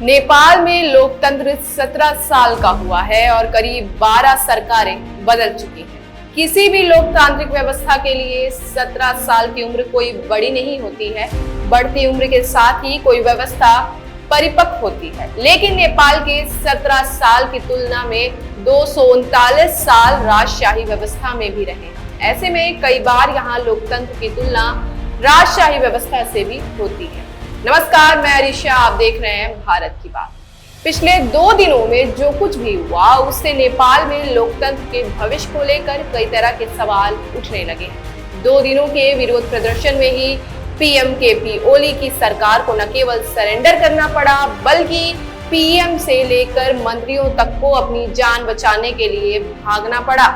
नेपाल में लोकतंत्र 17 साल का हुआ है और करीब 12 सरकारें बदल चुकी हैं। किसी भी लोकतांत्रिक व्यवस्था के लिए 17 साल की उम्र कोई बड़ी नहीं होती है। बढ़ती उम्र के साथ ही कोई व्यवस्था परिपक्व होती है, लेकिन नेपाल के 17 साल की तुलना में 239 साल राजशाही व्यवस्था में भी रहे। ऐसे में कई बार यहाँ लोकतंत्र की तुलना राजशाही व्यवस्था से भी होती है। नमस्कार, मैं अरिशा, आप देख रहे हैं भारत की बात। पिछले 2 दिनों में जो कुछ भी हुआ उससे नेपाल में लोकतंत्र के भविष्य को लेकर कई तरह के सवाल उठने लगे। 2 दिनों के विरोध प्रदर्शन में ही पीएम केपी ओली की सरकार को न केवल सरेंडर करना पड़ा, बल्कि पीएम से लेकर मंत्रियों तक को अपनी जान बचाने के लिए भागना पड़ा।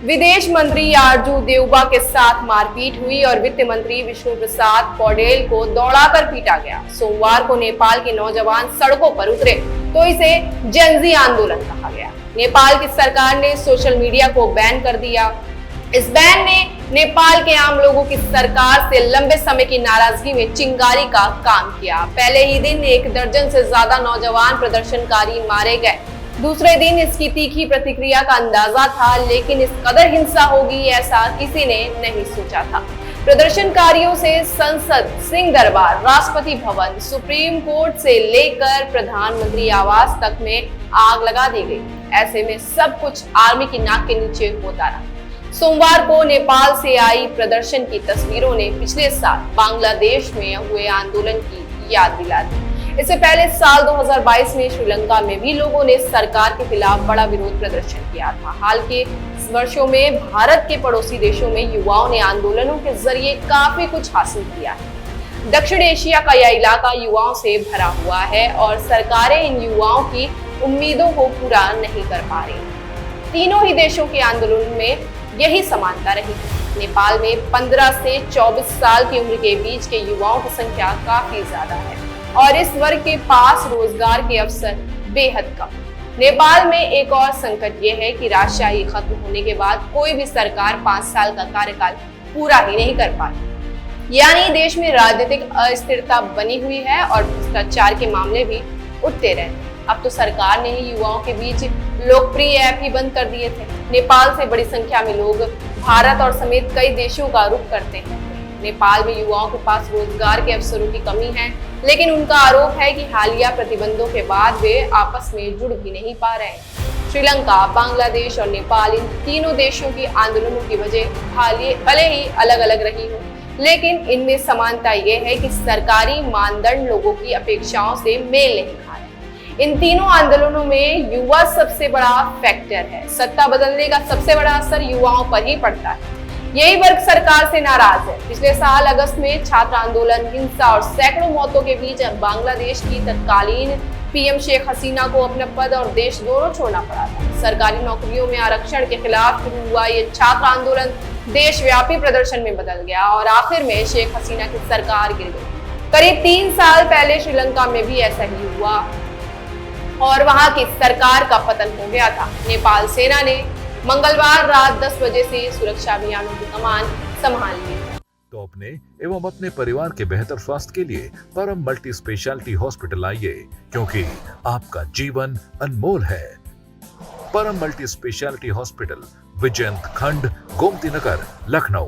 विदेश मंत्री आरजू देउबा के साथ मारपीट हुई और वित्त मंत्री विष्णु प्रसाद पौडेल को दौड़ाकर पीटा गया। सोमवार को नेपाल के नौजवान सड़कों पर उतरे तो इसे जेनजी आंदोलन कहा गया। नेपाल की सरकार ने सोशल मीडिया को बैन कर दिया। इस बैन ने नेपाल के आम लोगों की सरकार से लंबे समय की नाराजगी में चिंगारी का काम किया। पहले ही दिन 1 दर्जन से ज्यादा नौजवान प्रदर्शनकारी मारे गए। दूसरे दिन इसकी तीखी प्रतिक्रिया का अंदाजा था, लेकिन इस कदर हिंसा होगी ऐसा किसी ने नहीं सोचा था। प्रदर्शनकारियों से संसद, सिंह दरबार, राष्ट्रपति भवन, सुप्रीम कोर्ट से लेकर प्रधानमंत्री आवास तक में आग लगा दी गई। ऐसे में सब कुछ आर्मी की नाक के नीचे होता रहा। सोमवार को नेपाल से आई प्रदर्शन की तस्वीरों ने पिछले साल बांग्लादेश में हुए आंदोलन की याद दिला दी। इससे पहले साल 2022 में श्रीलंका में भी लोगों ने सरकार के खिलाफ बड़ा विरोध प्रदर्शन किया था। हाल के वर्षों में भारत के पड़ोसी देशों में युवाओं ने आंदोलनों के जरिए काफी कुछ हासिल किया है। दक्षिण एशिया का यह इलाका युवाओं से भरा हुआ है और सरकारें इन युवाओं की उम्मीदों को पूरा नहीं कर पा रही। तीनों ही देशों के आंदोलन में यही समानता रही। नेपाल में 15 से 24 साल की उम्र के बीच के युवाओं की संख्या काफी ज्यादा है और इस वर्ग के पास रोजगार के अवसर बेहद कम। नेपाल में एक और संकट ये है कि राजशाही खत्म होने के बाद कोई भी सरकार 5 साल का कार्यकाल पूरा ही नहीं कर पाती। यानी देश में राजनीतिक अस्थिरता बनी हुई है और भ्रष्टाचार के मामले भी उठते रहते। अब तो सरकार ने ही युवाओं के बीच लोकप्रिय ऐप ही बंद कर दिए थे। नेपाल से बड़ी संख्या में लोग भारत और समेत कई देशों का रुख करते हैं। नेपाल में युवाओं के पास रोजगार के अवसरों की कमी है, लेकिन उनका आरोप है कि हालिया प्रतिबंधों के बाद वे आपस में जुड़ भी नहीं पा रहे। श्रीलंका, बांग्लादेश और नेपाल, इन तीनों देशों की आंदोलनों की वजह भले ही अलग अलग रही हो, लेकिन इनमें समानता ये है कि सरकारी मानदंड लोगों की अपेक्षाओं से मेल नहीं खा रहे। इन तीनों आंदोलनों में युवा सबसे बड़ा फैक्टर है। सत्ता बदलने का सबसे बड़ा असर युवाओं पर ही पड़ता है। यही वर्ग सरकार से नाराज है। पिछले साल अगस्त में छात्र आंदोलन, हिंसा और सैकड़ों मौतों के बीच बांग्लादेश की तत्कालीन पीएम शेख हसीना को अपना पद और देश दोनों छोड़ना पड़ा था। सरकारी नौकरियों में आरक्षण के खिलाफ शुरू हुआ ये छात्र आंदोलन देशव्यापी प्रदर्शन में बदल गया और आखिर में शेख हसीना की सरकार गिर गई। करीब 3 साल पहले श्रीलंका में भी ऐसा ही हुआ और वहां की सरकार का पतन हो गया था। नेपाल सेना ने मंगलवार रात 10 बजे से सुरक्षा अभियानों की कमान संभाल ली। तो अपने एवं अपने परिवार के बेहतर स्वास्थ्य के लिए परम मल्टी स्पेशलिटी हॉस्पिटल आइए, क्योंकि आपका जीवन अनमोल है। परम मल्टी स्पेशलिटी हॉस्पिटल, विजयंत खंड, गोमती नगर, लखनऊ।